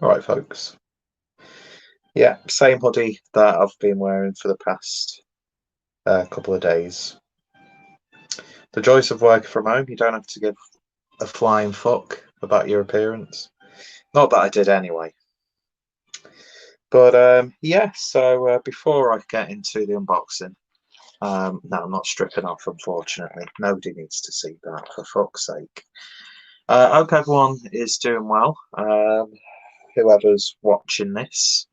All right, folks. Yeah, same hoodie that I've been wearing for the past couple of days. The joys of working from home, you don't have to give a flying fuck about your appearance. Not that I did anyway. But yeah, so before I get into the unboxing, no, I'm not stripping off, unfortunately. Nobody needs to see that, for fuck's sake. I hope everyone is doing well. Whoever's watching this,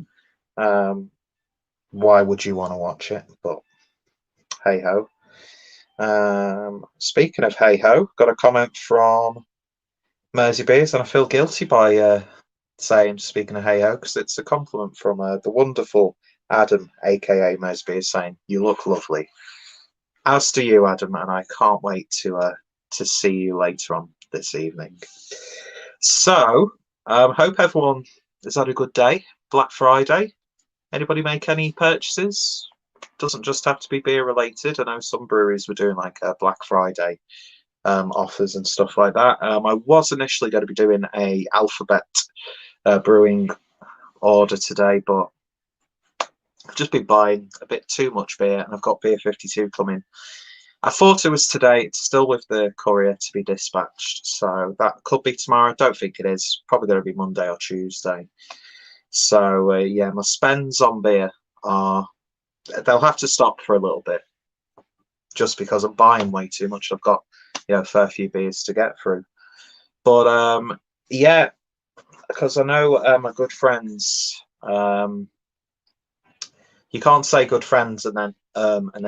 why would you want to watch it? But hey ho. Speaking of hey ho, got a comment from Mersey Beers, and I feel guilty by saying speaking of hey ho because it's a compliment from the wonderful Adam, aka Mersey Beers, saying you look lovely. As do you, Adam, and I can't wait to see you later on this evening. So, hope everyone has had a good day. Black Friday. Anybody make any purchases? Doesn't just have to be beer related. I know some breweries were doing like Black Friday offers and stuff like that. I was initially going to be doing a Alphabet Brewing order today, but I've just been buying a bit too much beer, and I've got Beer 52 coming. I thought it was today. It's still with the courier to be dispatched, so that could be tomorrow. I don't think it is. Probably going to be Monday or Tuesday. So yeah, my spends on beer are, they'll have to stop for a little bit, just because I'm buying way too much. I've got, you know, a fair few beers to get through. But yeah, because I know my good friends. You can't say good friends and then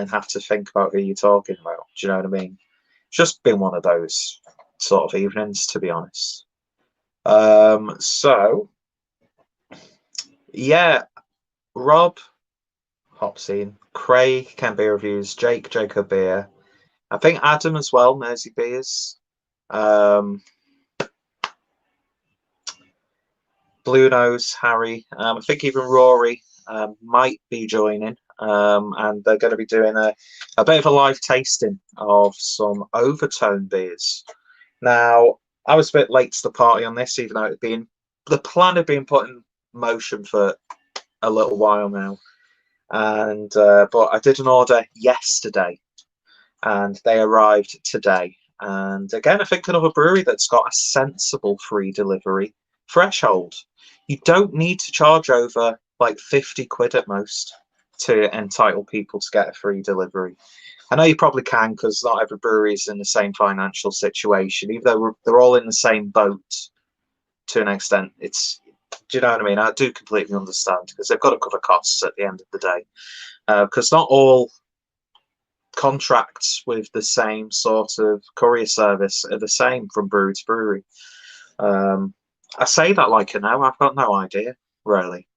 have to think about who you're talking about. Do you know what I mean? It's just been one of those sort of evenings, to be honest. So yeah, Rob, Hop Scene, Craig, Ken Beer Reviews, Jake, Jacob Beer, I think Adam as well, Mersey Beers, Blue Nose, Harry, I think even Rory might be joining, and they're going to be doing a bit of a live tasting of some Overtone beers. Now, I was a bit late to the party on this, even though it had been, the plan had been put in motion for a little while now. And but I did an order yesterday, and they arrived today. And again, I think another brewery that's got a sensible free delivery threshold. You don't need to charge over like 50 quid at most to entitle people to get a free delivery. I know you probably can, because not every brewery is in the same financial situation, even though they're all in the same boat to an extent. It's, do you know what I mean? I do completely understand, because they've got to cover costs at the end of the day. Because not all contracts with the same sort of courier service are the same from brewery to brewery. I say that like I know, I've got no idea, really.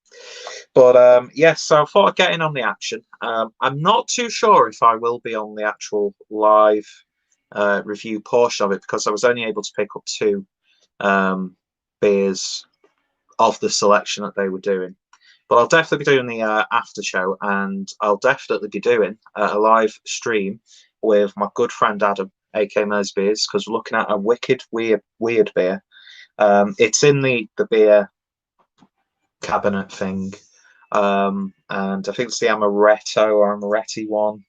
But yes, so I thought I'd get in on the action. I'm not too sure if I will be on the actual live review portion of it, because I was only able to pick up 2 beers of the selection that they were doing. But I'll definitely be doing the after show, and I'll definitely be doing a live stream with my good friend Adam, aka Mers Beers, because we're looking at a wicked weird beer. It's in the beer cabinet thing, and I think it's the Amaretto or Amaretti one.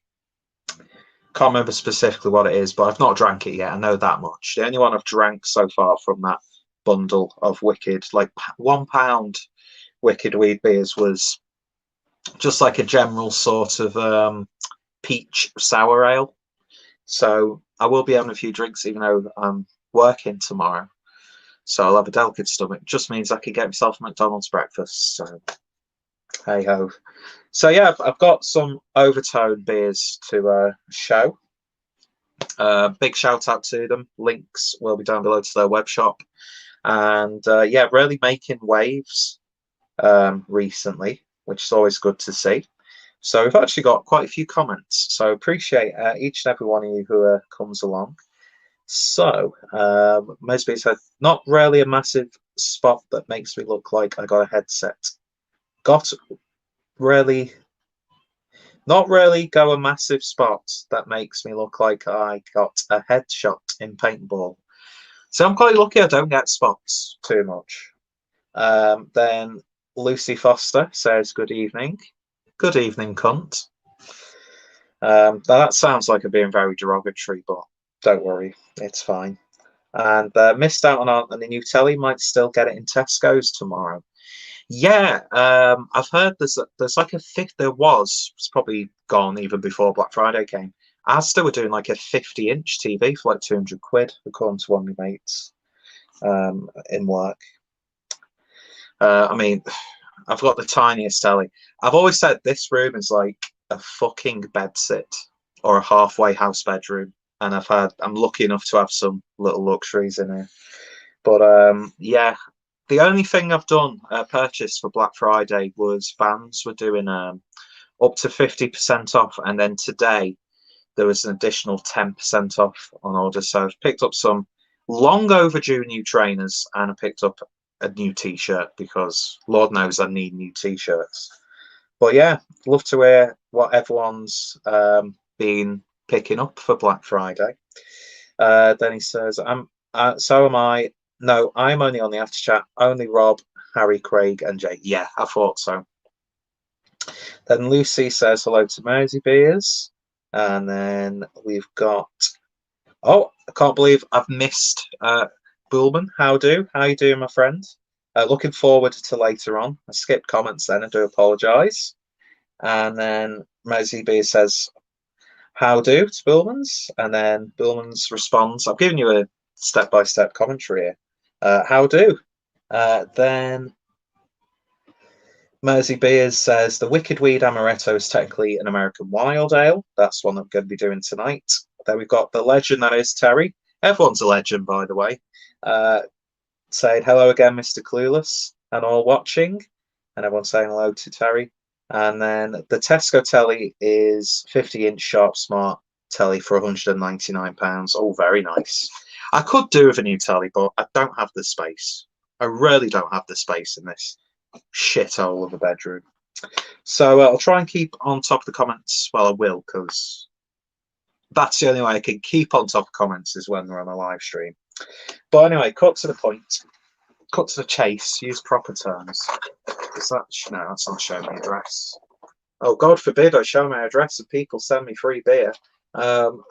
Can't remember specifically what it is, but I've not drank it yet. I know that much. The only one I've drank so far from that bundle of wicked, like £1 wicked weed beers, was just like a general sort of peach sour ale. So I will be having a few drinks, even though I'm working tomorrow. So I'll have a delicate stomach. It just means I can get myself a McDonald's breakfast. So hey ho. So yeah, I've got some Overtone beers to show. Big shout out to them. Links will be down below to their web shop. And yeah, really making waves recently, which is always good to see. So we've actually got quite a few comments. So appreciate each and every one of you who comes along. So Mosby said, not really a massive spot that makes me look like I got a headset. Not really go a massive spot that makes me look like I got a headshot in paintball. So I'm quite lucky I don't get spots too much. Then Lucy Foster says, good evening. Good evening, cunt. That sounds like I'm being very derogatory, but don't worry, it's fine. And missed out on the new telly, might still get it in Tesco's tomorrow. Yeah, I've heard there's like a there was, it's probably gone even before Black Friday came. Asda were doing like a 50-inch TV for like 200 quid, according to one of my mates in work. I mean, I've got the tiniest telly. I've always said this room is like a fucking bedsit or a halfway house bedroom, and I'm lucky enough to have some little luxuries in here. But yeah, the only thing I've done purchased for Black Friday was Vans were doing up to 50% off, and then today there was an additional 10% off on order. So I've picked up some long overdue new trainers, and I picked up a new t-shirt because Lord knows I need new t-shirts. But yeah, love to hear what everyone's been picking up for Black Friday. Then he says, so am I. No, I'm only on the after chat. Only Rob, Harry, Craig, and Jake. Yeah, I thought so. Then Lucy says hello to Mersey Beers. And then we've got, oh, I can't believe I've missed Bullman. How you doing, my friend? Looking forward to later on. I skipped comments then, I do apologise. And then Mersey Beers says, how do to Bullman's? And then Bullman's responds, I've given you a step-by-step commentary here. How do? Then Mersey Beers says the Wicked Weed Amaretto is technically an American wild ale. That's one I'm going to be doing tonight. Then we've got the legend that is Terry. Everyone's a legend, by the way. Saying hello again, Mr. Clueless, and all watching. And everyone's saying hello to Terry. And then the Tesco telly is 50-inch Sharp Smart telly for £199. Oh, very nice. I could do with a new telly, but I don't have the space. I really don't have the space in this shithole of a bedroom. So I'll try and keep on top of the comments. Well, I will, because that's the only way I can keep on top of comments is when we're on a live stream. But anyway, cut to the point. Cut to the chase. Use proper terms. Is that... No, that's not showing my address. Oh, God forbid I show my address and people send me free beer.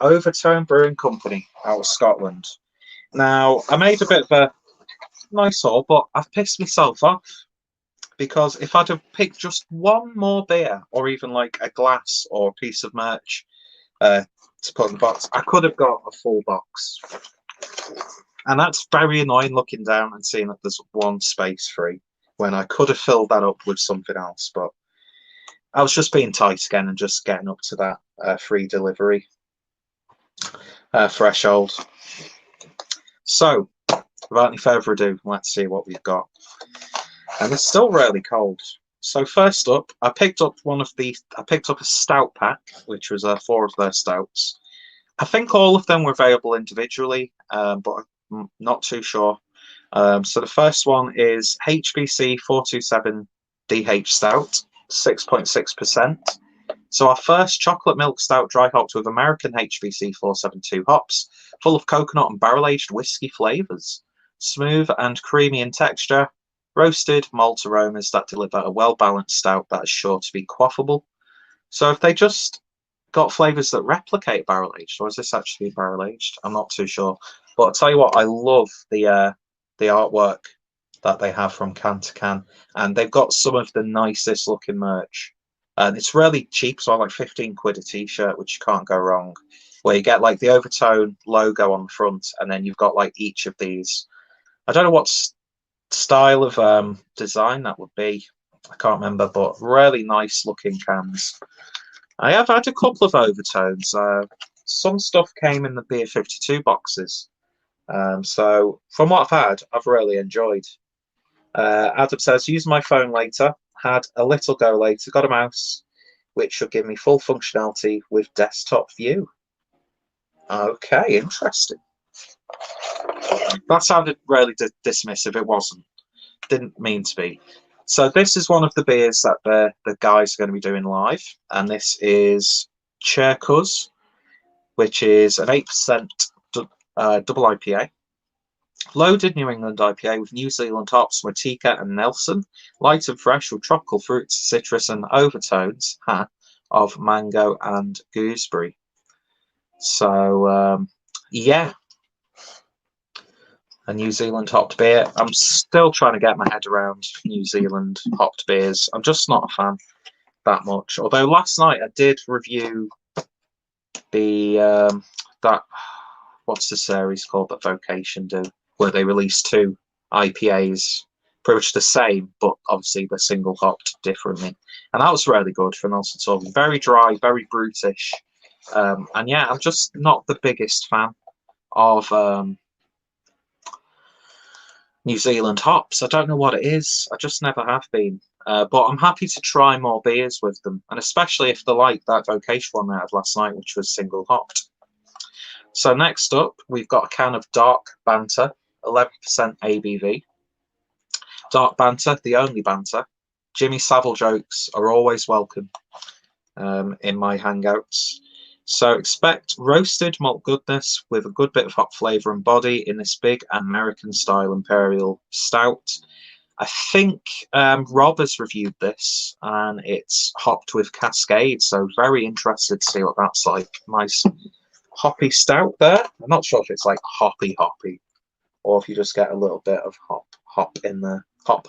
Overtone Brewing Company out of Scotland. Now, I made a bit of a nice haul, but I've pissed myself off. Because if I'd have picked just one more beer, or even like a glass or a piece of merch to put in the box, I could have got a full box. And that's very annoying, looking down and seeing that there's one space free when I could have filled that up with something else. But I was just being tight again and just getting up to that free delivery threshold. So, without any further ado, let's see what we've got. And it's still really cold. So first up, I picked up a Stout Pack, which was 4 of their stouts. I think all of them were available individually, but I'm not too sure. So the first one is HBC 427DH Stout, 6.6%. So our first chocolate milk stout dry hopped with American HBC 472 hops, full of coconut and barrel-aged whiskey flavours. Smooth and creamy in texture. Roasted malt aromas that deliver a well-balanced stout that is sure to be quaffable. So if they just got flavours that replicate barrel-aged, or is this actually barrel-aged? I'm not too sure. But I'll tell you what, I love the artwork that they have from can to can. And they've got some of the nicest looking merch. And it's really cheap, so like 15 quid a t-shirt, which you can't go wrong. Where you get like the Overtone logo on the front, and then you've got like each of these. I don't know what's style of design that would be. I can't remember, but really nice looking cans. I have had a couple of Overtones. Some stuff came in the Beer 52 boxes. So from what I've had, I've really enjoyed. Adam says, use my phone later. Had a little go later. Got a mouse, which should give me full functionality with desktop view. Okay, interesting. That sounded really dismissive. It wasn't. Didn't mean to be. So this is one of the beers that the guys are going to be doing live, and this is Cherkuz, which is an 8% double IPA. Loaded New England IPA with New Zealand hops, Motika and Nelson. Light and fresh with tropical fruits, citrus and overtones of mango and gooseberry. So, yeah, a New Zealand hopped beer. I'm still trying to get my head around New Zealand hopped beers. I'm just not a fan that much. Although last night I did review the that what's the series called that Vocation do, where they released 2 IPAs, pretty much the same, but obviously they're single hopped differently, and that was really good for Nelson Sauvin. Very dry, very brutish, and yeah, I'm just not the biggest fan of New Zealand hops. I don't know what it is. I just never have been. But I'm happy to try more beers with them, and especially if they're like that Vocation one I had last night, which was single hopped. So next up, we've got a can of Dark Banter, 11% ABV. Dark Banter, the only banter. Jimmy Savile jokes are always welcome in my hangouts. So expect roasted malt goodness with a good bit of hop flavour and body in this big American-style Imperial Stout. I think Rob has reviewed this, and it's hopped with Cascade, so very interested to see what that's like. Nice hoppy stout there. I'm not sure if it's like hoppy, or if you just get a little bit of hop in there. Hop.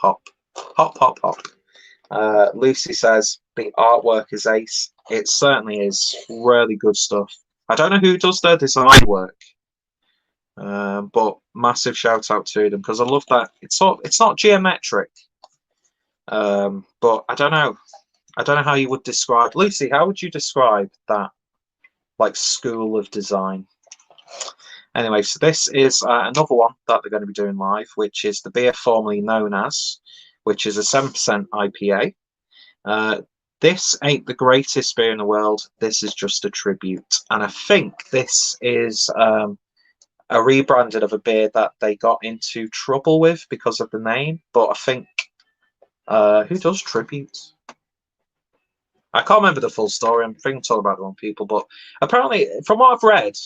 Lucy says the artwork is ace. It certainly is. Really good stuff. I don't know who does their design work, but massive shout out to them, because I love that. It's not geometric, but I don't know how you would describe. Lucy, how would you describe that, like, school of design? Anyway, so this is another one that they're going to be doing live, which is the beer formerly known as, which is a 7% IPA. This ain't the greatest beer in the world. This is just a tribute. And I think this is a rebranding of a beer that they got into trouble with because of the name. But I think, who does tribute? I can't remember the full story. I'm thinking talking about the wrong people. But apparently, from what I've read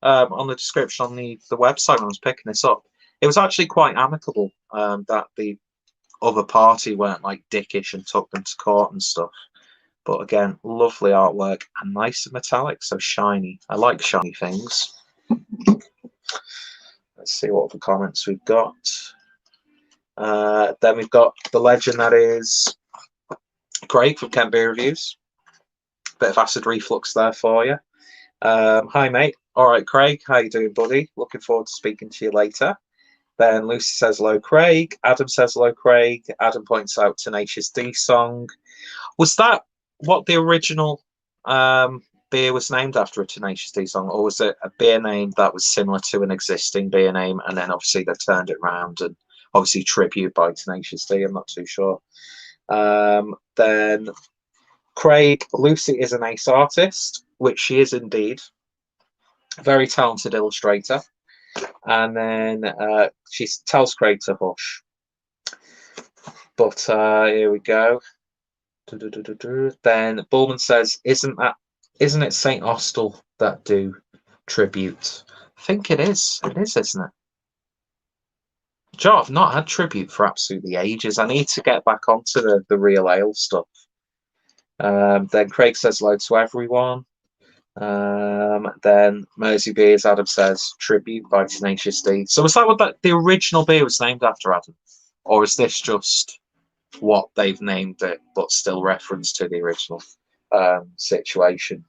on the description on the website when I was picking this up, it was actually quite amicable, that the other party weren't like dickish and took them to court and stuff. But again, lovely artwork and nice and metallic, so shiny. I like shiny things. Let's see what other comments we've got. Then we've got the legend that is Craig from Kent Beer Reviews. Bit of acid reflux there for you. Hi, mate. All right, Craig. How you doing, buddy? Looking forward to speaking to you later. Then Lucy says hello, Craig. Adam says hello, Craig. Adam points out Tenacious D song. Was that what the original beer was named after, a Tenacious D song, or was it a beer name that was similar to an existing beer name, and then obviously they turned it around and obviously tribute by Tenacious D? I'm not too sure. Then Craig, Lucy is an ace artist, which she is indeed. Very talented illustrator. And then she tells Craig to hush. But here we go. Then Bullman says, isn't it St. Austell that do tribute? I think it is. It is, isn't it? Joe, I've not had tribute for absolutely ages. I need to get back onto the real ale stuff. Then Craig says hello to everyone. Then Mersey Beers, Adam says tribute by Tenacious D. So is that what the original beer was named after, Adam? Or is this just what they've named it, but still reference to the original situation?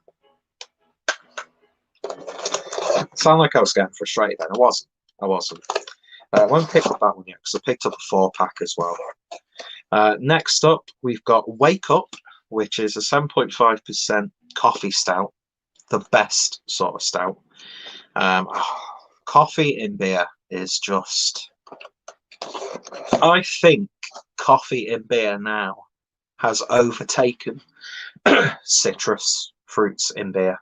Sound like I was getting frustrated then. I wasn't. I won't pick up that one yet because I picked up a 4-pack as well. Next up, we've got Wake Up, which is a 7.5% coffee stout, the best sort of stout. Coffee in beer is just... I think coffee in beer now has overtaken citrus fruits in beer.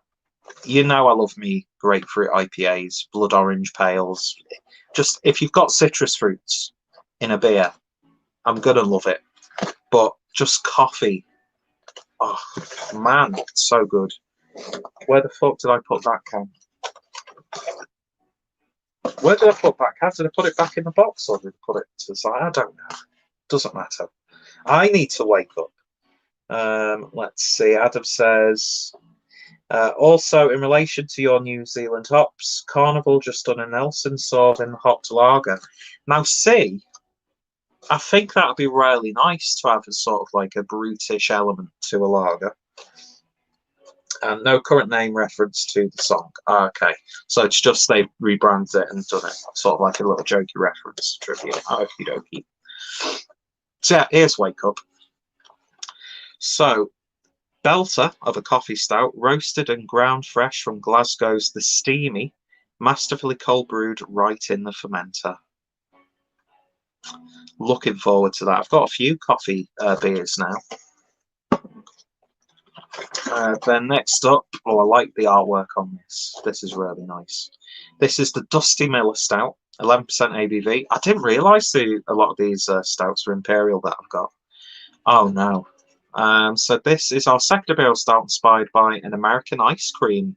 You know I love me grapefruit IPAs, blood orange pales. Just, if you've got citrus fruits in a beer, I'm going to love it. But just coffee, oh man, it's so good. Where the fuck did I put that can? Where did I put back? How did I put it back in the box, or did I put it to the side? I don't know. Doesn't matter. I need to wake up. Let's see. Adam says, also in relation to your New Zealand hops, Carnival just done a Nelson Sword and hopped lager. Now, see, I think that would be really nice to have a sort of like a brutish element to a lager. And no current name reference to the song. Okay, so it's just they've rebranded it and done it sort of like a little jokey reference trivia. Okie dokie. So yeah, here's Wake Up. So, belter of a coffee stout, roasted and ground fresh from Glasgow's The Steamy, masterfully cold brewed right in the fermenter. Looking forward to that. I've got a few coffee beers now. Then next up, I like the artwork on this. This is really nice. This is the Dusty Miller Stout, 11% ABV. I didn't realise a lot of these stouts are Imperial that I've got. Oh no. So this is our second Imperial Stout inspired by an American ice cream.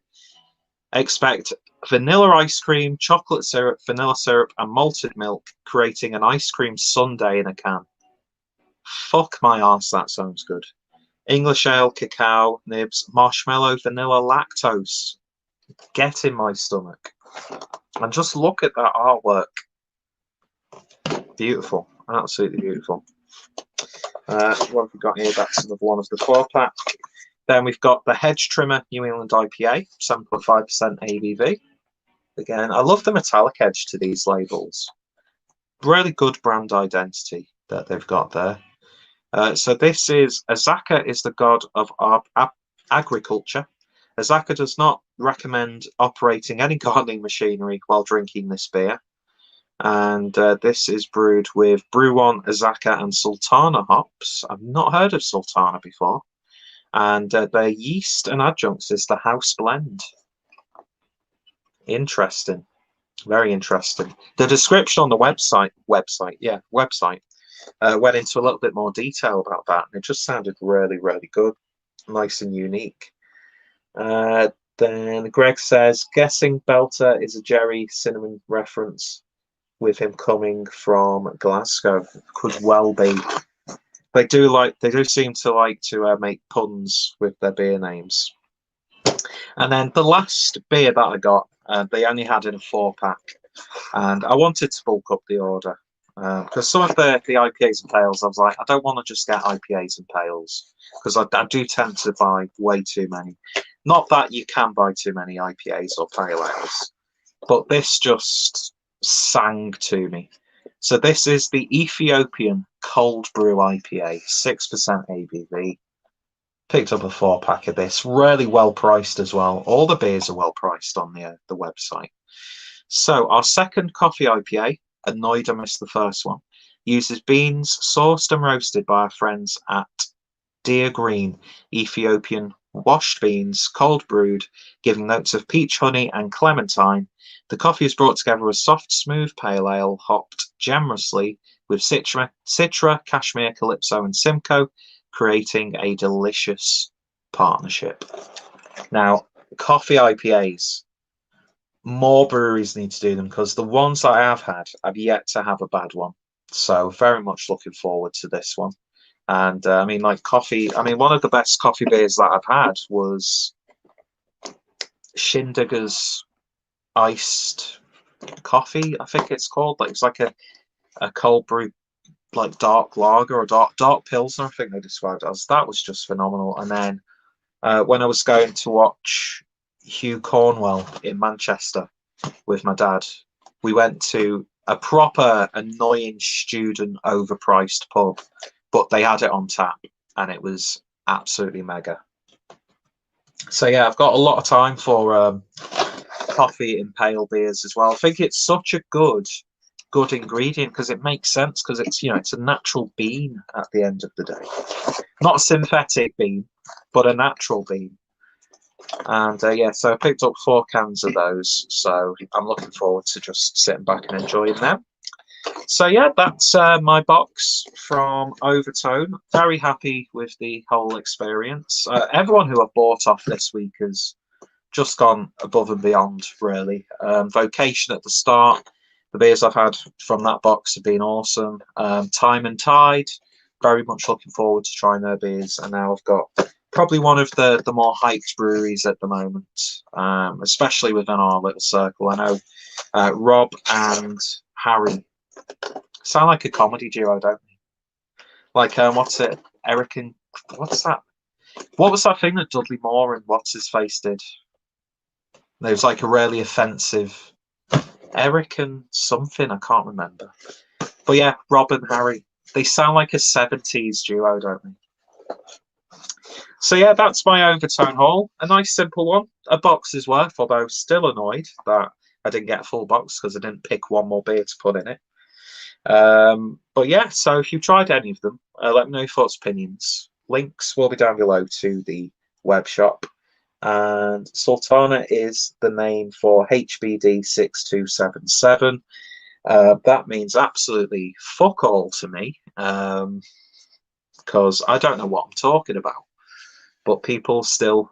Expect vanilla ice cream, chocolate syrup, vanilla syrup, and malted milk, creating an ice cream sundae in a can. Fuck my arse, that sounds good. English ale, cacao, nibs, marshmallow, vanilla, lactose. Get in my stomach. And just look at that artwork. Beautiful. Absolutely beautiful. What have we got here? That's another one of the 12-pack. Then we've got the Hedge Trimmer New England IPA, 7.5% ABV. Again, I love the metallic edge to these labels. Really good brand identity that they've got there. So this is, Azaka is the god of agriculture. Azaka does not recommend operating any gardening machinery while drinking this beer. And this is brewed with Brewing, Azaka, and Sultana hops. I've not heard of Sultana before. And their yeast and adjuncts is the house blend. Interesting. Very interesting. The description on the website went into a little bit more detail about that, and it just sounded really, really good, nice and unique. Then Greg says, guessing Belter is a Jerry Cinnamon reference with him coming from Glasgow. Could well be. They do seem to like to make puns with their beer names. And then the last beer that I got, they only had in a 4-pack, and I wanted to bulk up the order. Because some of the IPAs and pales, I was like, I don't want to just get IPAs and pales, because I do tend to buy way too many. Not that you can buy too many IPAs or pale ales, but this just sang to me. So this is the Ethiopian Cold Brew IPA, 6% ABV. Picked up a 4-pack of this, really well priced as well. All the beers are well priced on the website. So our second coffee IPA, annoyed I missed the first one, uses beans sourced and roasted by our friends at Deer Green, Ethiopian washed beans, cold brewed, giving notes of peach, honey, and clementine. The coffee is brought together with soft, smooth pale ale, hopped generously with Citra, Cashmere, Calypso, and Simcoe, creating a delicious partnership. Now, coffee IPAs. More breweries need to do them, because the ones that I have had, I've yet to have a bad one. So very much looking forward to this one. And I mean, like coffee, I mean, one of the best coffee beers that I've had was Shindigger's iced coffee, I think it's called. Like, it's like a cold brew, like dark lager or dark pilsner, I think they described it as. That was just phenomenal. And then when I was going to watch Hugh Cornwell in Manchester with my dad, we went to a proper annoying student overpriced pub, but they had it on tap and it was absolutely mega. So yeah, I've got a lot of time for coffee and pale beers as well. I think it's such a good ingredient, because it makes sense, because it's, you know, it's a natural bean at the end of the day, not a synthetic bean, but a natural bean. And yeah, so I picked up 4 cans of those, so I'm looking forward to just sitting back and enjoying them. So yeah, that's my box from Overtone. Very happy with the whole experience. Everyone who I've bought off this week has just gone above and beyond, really. Vocation at the start. The beers I've had from that box have been awesome. Time and Tide, very much looking forward to trying their beers. And now I've got probably one of the more hyped breweries at the moment, especially within our little circle. I know Rob and Harry sound like a comedy duo, don't they? Like, what's it? Eric and... What's that? What was that thing that Dudley Moore and What's-His-Face did? There was like a really offensive... Eric and something, I can't remember. But yeah, Rob and Harry. They sound like a 70s duo, don't they? So yeah, that's my Overtone haul. A nice simple one. A box's worth, although still annoyed that I didn't get a full box because I didn't pick one more beer to put in it. But yeah, so if you've tried any of them, let me know your thoughts, opinions. Links will be down below to the web shop. And Sultana is the name for HBD 6277. That means absolutely fuck all to me, because I don't know what I'm talking about. But people still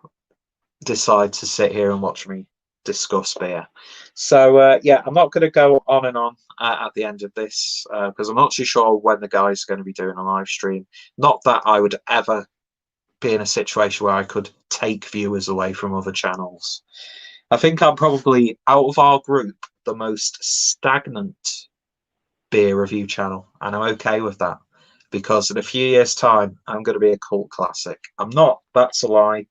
decide to sit here and watch me discuss beer. So yeah, I'm not going to go on and on at the end of this because I'm not too sure when the guys are going to be doing a live stream. Not that I would ever be in a situation where I could take viewers away from other channels. I think I'm probably, out of our group, the most stagnant beer review channel, and I'm okay with that because in a few years' time I'm going to be a cult classic. I'm not, that's a lie,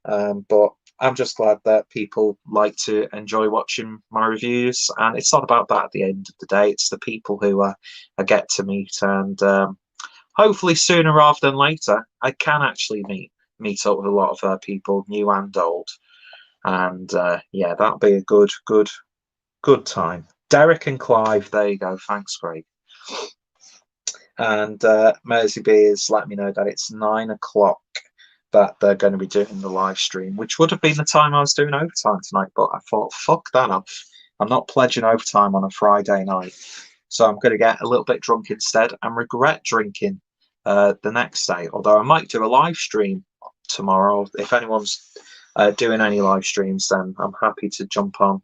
but I'm just glad that people like to enjoy watching my reviews, and it's not about that at the end of the day. It's the people who I get to meet, and hopefully sooner rather than later I can actually meet up with a lot of people, new and old, and yeah, that'll be a good time. Derek and Clive, there you go. Thanks, Craig. And Mersey Beers let me know that it's 9 o'clock that they're going to be doing the live stream, which would have been the time I was doing overtime tonight, but I thought, fuck that off. I'm not pledging overtime on a Friday night. So I'm going to get a little bit drunk instead and regret drinking the next day. Although I might do a live stream tomorrow. If anyone's doing any live streams, then I'm happy to jump on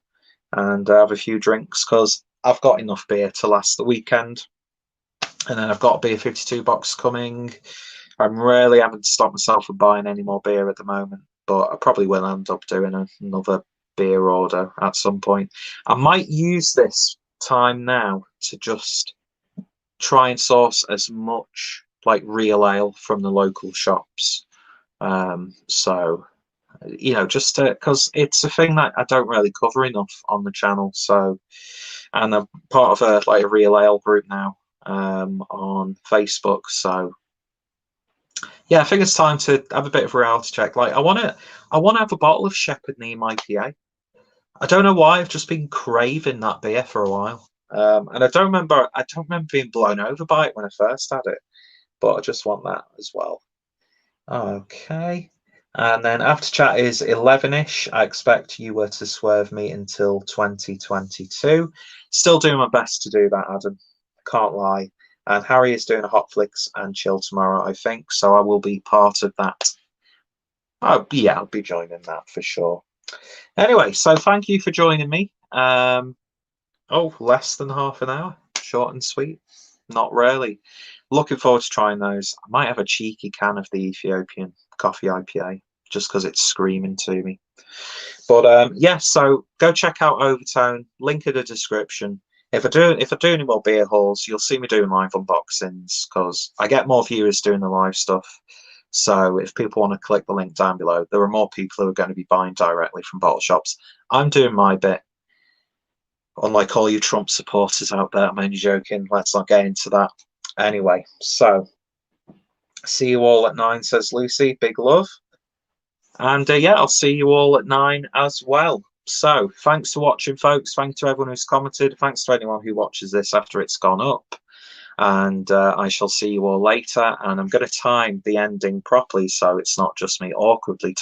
and have a few drinks because I've got enough beer to last the weekend. And then I've got a beer 52 box coming. I'm really having to stop myself from buying any more beer at the moment, but I probably will end up doing another beer order at some point. I might use this time now to just try and source as much like real ale from the local shops. So, you know, just because it's a thing that I don't really cover enough on the channel. So, and I'm part of a real ale group now on Facebook. So yeah, I think it's time to have a bit of a reality check. Like I want to have a bottle of Shepherd Neame IPA. I don't know why, I've just been craving that beer for a while. And I don't remember being blown over by it when I first had it, but I just want that as well. Okay. And then after chat is 11ish. I expect you were to swerve me until 2022. Still doing my best to do that, Adam. Can't lie. And Harry is doing a hot flicks and chill tomorrow, I think. So I will be part of that. Oh yeah, I'll be joining that for sure. Anyway, so thank you for joining me. Oh, less than half an hour. Short and sweet. Not really. Looking forward to trying those. I might have a cheeky can of the Ethiopian coffee IPA just because it's screaming to me. But yeah, so go check out Overtone. Link in the description. If I do any more beer hauls, you'll see me doing live unboxings because I get more viewers doing the live stuff. So if people want to click the link down below, there are more people who are going to be buying directly from bottle shops. I'm doing my bit. Unlike all you Trump supporters out there, I'm only joking. Let's not get into that. Anyway, so see you all at 9, says Lucy. Big love. And yeah, I'll see you all at 9 as well. So thanks for watching, folks. Thanks to everyone who's commented. Thanks to anyone who watches this after it's gone up. And I shall see you all later. And I'm going to time the ending properly so it's not just me awkwardly talking.